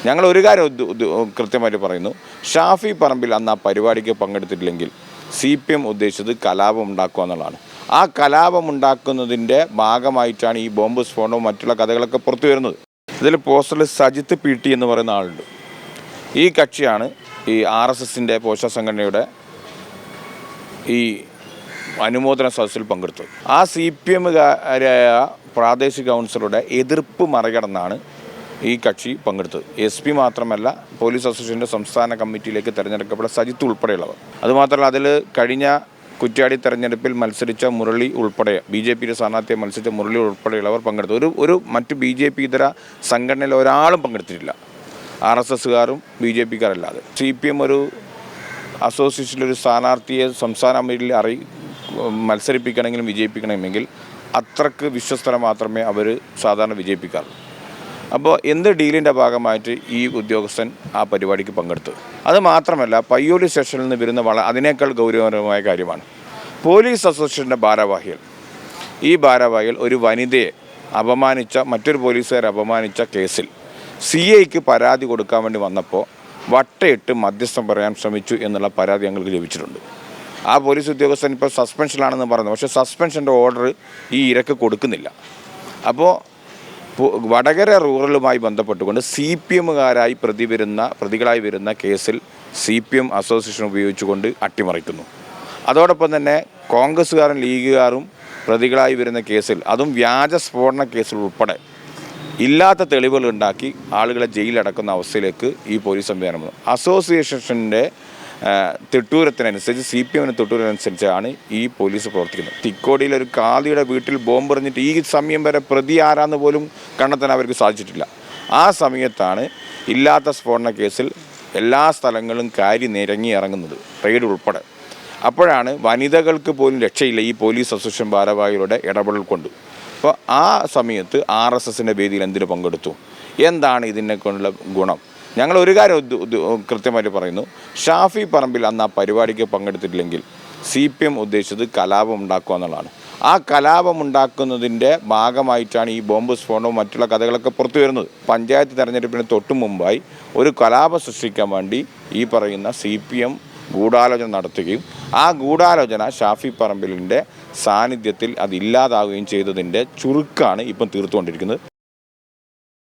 ഞങ്ങൾ ഒരു കാര്യം കൃത്യമായിട്ട് പറയുന്നു, ഷാഫി പറമ്പിൽ അന്ന് ആ പരിപാടിക്ക് പങ്കെടുത്തിട്ടില്ലെങ്കിൽ CPM ഉദ്ദേശിച്ചത് കലാപം ഉണ്ടാക്കുക എന്നുള്ളതാണ്. ആ കലാപം ഉണ്ടാക്കുന്നതിൻ്റെ ഭാഗമായിട്ടാണ് ഈ ബോംബ് സ്ഫോടനവും മറ്റുള്ള കഥകളൊക്കെ പുറത്തു വരുന്നത്. ഇതിൽ പോസ്റ്ററിൽ സജിത്ത് PT എന്ന് പറയുന്ന ആളുണ്ട്. ഈ കക്ഷിയാണ് ഈ RSSൻ്റെ പോഷക സംഘടനയുടെ ഈ അനുമോദന സദസ്സിൽ പങ്കെടുത്തത്. ആ CPMകാരായ പ്രാദേശിക കൗൺസിലറുടെ എതിർപ്പ് മറികടന്നാണ് ഈ കക്ഷി പങ്കെടുത്തത്. SP മാത്രമല്ല, പോലീസ് അസോസിയേഷൻ്റെ സംസ്ഥാന കമ്മിറ്റിയിലേക്ക് തിരഞ്ഞെടുക്കപ്പെട്ട സജിത്ത് ഉൾപ്പെടെയുള്ളവർ. അതുമാത്രമല്ല, അതിൽ കഴിഞ്ഞ കുറ്റ്യാടി തെരഞ്ഞെടുപ്പിൽ മത്സരിച്ച മുരളി ഉൾപ്പെടെ BJPയുടെ സ്ഥാനാർത്ഥിയെ മത്സരിച്ച മുരളി ഉൾപ്പെടെയുള്ളവർ പങ്കെടുത്തു. ഒരു മറ്റ് BJP ഇതര സംഘടനയിൽ ഒരാളും പങ്കെടുത്തിട്ടില്ല, RSSകാരും BJPക്കാരല്ലാതെ. CPM ഒരു അസോസിയേഷനിലൊരു സ്ഥാനാർത്ഥിയെ സംസ്ഥാന കമ്മിറ്റിയിൽ മത്സരിപ്പിക്കണമെങ്കിലും വിജയിപ്പിക്കണമെങ്കിൽ അത്രക്ക് വിശ്വസ്തത മാത്രമേ അവർ സാധാരണ വിജയിപ്പിക്കാറുള്ളൂ. അപ്പോൾ എന്ത് ഡീലിൻ്റെ ഭാഗമായിട്ട് ഈ ഉദ്യോഗസ്ഥൻ ആ പരിപാടിക്ക് പങ്കെടുത്തു. അത് മാത്രമല്ല, പയ്യോളി സ്റ്റേഷനിൽ നിന്ന് വരുന്ന അതിനേക്കാൾ ഗൗരവകരമായ കാര്യമാണ്, പോലീസ് അസോസിയേഷൻ്റെ ഭാരവാഹികൾ, ഈ ഭാരവാഹികൾ ഒരു വനിതയെ മറ്റൊരു പോലീസുകാരെ അപമാനിച്ച കേസിൽ CIക്ക് പരാതി കൊടുക്കാൻ വേണ്ടി വന്നപ്പോൾ വട്ടയിട്ട് മധ്യസ്ഥം പറയാൻ ശ്രമിച്ചു എന്നുള്ള പരാതി ഞങ്ങൾക്ക് ലഭിച്ചിട്ടുണ്ട്. ആ പോലീസ് ഉദ്യോഗസ്ഥൻ ഇപ്പോൾ സസ്പെൻഷനിലാണെന്ന് പറഞ്ഞു, പക്ഷേ സസ്പെൻഷൻ്റെ ഓർഡർ ഈ ഇരക്ക് കൊടുക്കുന്നില്ല. അപ്പോൾ വടകര റൂറലുമായി ബന്ധപ്പെട്ടുകൊണ്ട് CPMകാരായി പ്രതികളായി വരുന്ന കേസിൽ CPM അസോസിയേഷൻ ഉപയോഗിച്ചുകൊണ്ട് അട്ടിമറിക്കുന്നു. അതോടൊപ്പം തന്നെ കോൺഗ്രസ്സുകാരും ലീഗുകാരും പ്രതികളായി വരുന്ന കേസിൽ, അതും വ്യാജ സ്ഫോടന കേസിൽ ഉൾപ്പെടെ ഇല്ലാത്ത തെളിവുകൾ ഉണ്ടാക്കി ആളുകളെ ജയിലടക്കുന്ന അവസ്ഥയിലേക്ക് ഈ പോലീസ് സംവിധാനം വന്നു. അസോസിയേഷൻ്റെ തിട്ടൂരത്തിനനുസരിച്ച്, CPMന് തിട്ടൂരത്തിനനുസരിച്ചാണ് ഈ പോലീസ് പ്രവർത്തിക്കുന്നത്. തിക്കോടിയിലൊരു ഖാദിയുടെ വീട്ടിൽ ബോംബെറിഞ്ഞിട്ട് ഈ സമയം വരെ പ്രതി ആരാന്ന് പോലും കണ്ടെത്താൻ അവർക്ക് സാധിച്ചിട്ടില്ല. ആ സമയത്താണ് ഇല്ലാത്ത സ്ഫോടന കേസിൽ എല്ലാ സ്ഥലങ്ങളും നിരങ്ങി ഇറങ്ങുന്നത്, റെയ്ഡ് ഉൾപ്പെടെ. അപ്പോഴാണ് വനിതകൾക്ക് പോലും രക്ഷയില്ല ഈ പോലീസ് അസോസിയേഷൻ ഭാരവാഹികളുടെ ഇടപെടൽ കൊണ്ട്. അപ്പോൾ ആ സമയത്ത് RSSൻ്റെ വേദിയിൽ എന്തിനു പങ്കെടുത്തു? എന്താണ് ഇതിനെ കൊണ്ടുള്ള ഗുണം? ഞങ്ങൾ ഒരു കാര്യം കൃത്യമായിട്ട് പറയുന്നു, ഷാഫി പറമ്പിൽ അന്ന് ആ പരിപാടിക്ക് പങ്കെടുത്തിട്ടില്ലെങ്കിൽ CPM ഉദ്ദേശിച്ചത് കലാപം ഉണ്ടാക്കുക എന്നുള്ളതാണ്. ആ കലാപം ഉണ്ടാക്കുന്നതിൻ്റെ ഭാഗമായിട്ടാണ് ഈ ബോംബ് സ്ഫോടനവും മറ്റുള്ള കഥകളൊക്കെ പുറത്തു വരുന്നത്. പഞ്ചായത്ത് തെരഞ്ഞെടുപ്പിന് തൊട്ടു മുമ്പായി ഒരു കലാപം സൃഷ്ടിക്കാൻ വേണ്ടി ഈ പറയുന്ന CPM ഗൂഢാലോചന നടത്തുകയും ആ ഗൂഢാലോചന ഷാഫി പറമ്പിലിൻ്റെ സാന്നിധ്യത്തിൽ അതില്ലാതാവുകയും ചെയ്തതിൻ്റെ ചുരുക്കാണ് ഇപ്പം തീർത്തുകൊണ്ടിരിക്കുന്നത്.